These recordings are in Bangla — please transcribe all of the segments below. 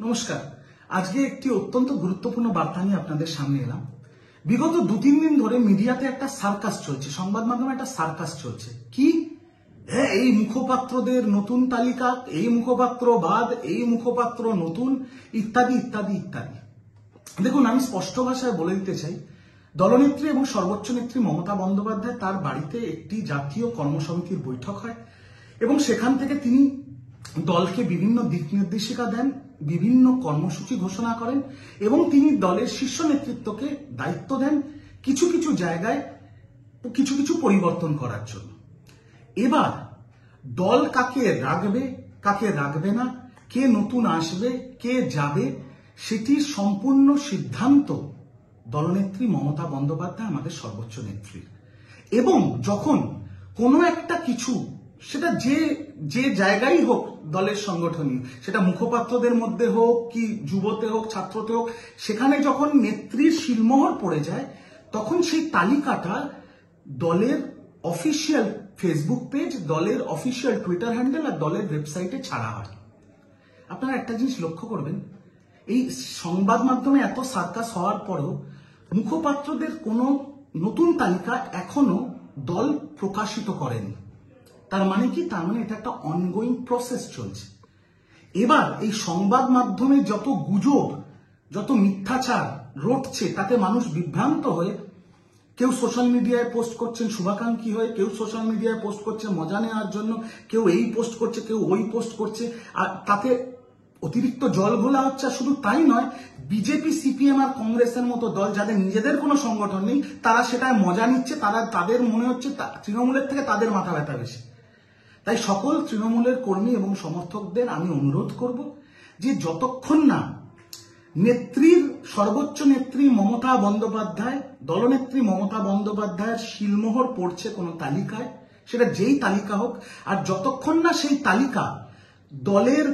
নমস্কার। আজকে একটি অত্যন্ত গুরুত্বপূর্ণ বার্তা নিয়ে আপনাদের সামনে এলাম। বিগত 2-3 দিন ধরে মিডিয়াতে একটা সার্কাস চলছে, সংবাদ মাধ্যমে একটা সার্কাস চলছে। কি এই মুখপাত্রদের নতুন তালিকা, এই মুখপাত্র বাদ, এই মুখপাত্র নতুন, ইত্যাদি ইত্যাদি ইত্যাদি। দেখুন, আমি স্পষ্ট ভাষায় বলে দিতে চাই, দলনেত্রী এবং সর্বোচ্চ নেত্রী মমতা বন্দ্যোপাধ্যায় তার বাড়িতে একটি জাতীয় কর্মসমিতির বৈঠক হয় এবং সেখান থেকে তিনি দলকে বিভিন্ন দিক নির্দেশিকা দেন, বিভিন্ন কর্মসূচি ঘোষণা করেন এবং তিনি দলের শীর্ষ নেতৃত্বকে দায়িত্ব দেন কিছু কিছু জায়গায় কিছু কিছু পরিবর্তন করার জন্য। এবার দল কাকে রাখবে, কাকে রাখবে না, কে নতুন আসবে, কে যাবে, সেটির সম্পূর্ণ সিদ্ধান্ত দলনেত্রী মমতা বন্দ্যোপাধ্যায়, আমাদের সর্বোচ্চ নেত্রী। এবং যখন কোনো একটা কিছু, সেটা যে জায়গায় হোক দলের সংগঠনই, সেটা মুখপাত্রদের মধ্যে হোক কি যুবতে হোক ছাত্রতে হোক, সেখানে যখন নেত্রীর শিলমোহর পড়ে যায় তখন সেই তালিকাটা দলের অফিসিয়াল ফেসবুক পেজ, দলের অফিসিয়াল টুইটার হ্যান্ডেল আর দলের ওয়েবসাইটে ছাড়া হয়। আপনারা একটা জিনিস লক্ষ্য করবেন, এই সংবাদ মাধ্যমে এত সার্কাস হওয়ার পরেও মুখপাত্রদের কোনো নতুন তালিকা এখনো দল প্রকাশিত করেনি। তার মানে কি? তার মানে এটা একটা অনগোয়িং প্রসেস চলছে। এবার এই সংবাদ মাধ্যমে যত গুজব, যত মিথ্যাচার রটছে, তাতে মানুষ বিভ্রান্ত হয়ে কেউ সোশ্যাল মিডিয়ায় পোস্ট করছেন শুভাকাঙ্ক্ষী হয়ে, কেউ সোশ্যাল মিডিয়ায় পোস্ট করছে মজা নেওয়ার জন্য, কেউ এই পোস্ট করছে, কেউ ওই পোস্ট করছে, আর তাতে অতিরিক্ত জল ঘোলা হচ্ছে। শুধু তাই নয়, বিজেপি, সিপিএম আর কংগ্রেসের মতো দল যাদের নিজেদের কোনো সংগঠন নেই, তারা সেটায় মজা নিচ্ছে। তাদের মনে হচ্ছে তৃণমূলের থেকে তাদের মাথা ব্যথা বেশি। তাই সকল তৃণমূলের কর্মী এবং সমর্থকদের আমি অনুরোধ করব যে যতক্ষণ না নেত্রীর, সর্বোচ্চ নেত্রী মমতা বন্দ্যোপাধ্যায়, দলনেত্রী মমতা বন্দ্যোপাধ্যায়ের শিলমোহর পড়ছে কোনো তালিকায়, সেটা যেই তালিকা হোক, আর যতক্ষণ না সেই তালিকা দলের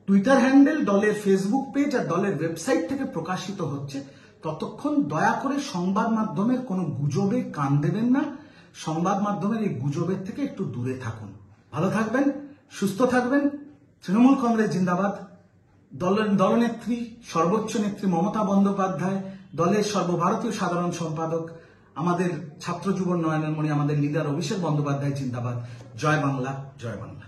টুইটার হ্যান্ডেল, দলের ফেসবুক পেজ আর দলের ওয়েবসাইট থেকে প্রকাশিত হচ্ছে, ততক্ষণ দয়া করে সংবাদ মাধ্যমের কোনো গুজবে কান দেবেন না। সংবাদ মাধ্যমের এই গুজবের থেকে একটু দূরে থাকুন। ভালো থাকবেন, সুস্থ থাকবেন। তৃণমূল কংগ্রেস জিন্দাবাদ। দলনেত্রী, সর্বোচ্চ নেত্রী মমতা বন্দ্যোপাধ্যায়, দলের সর্বভারতীয় সাধারণ সম্পাদক, আমাদের ছাত্র যুব নয়নের মণি, আমাদের লিডার অভিষেক বন্দ্যোপাধ্যায় জিন্দাবাদ। জয় বাংলা, জয় বাংলা।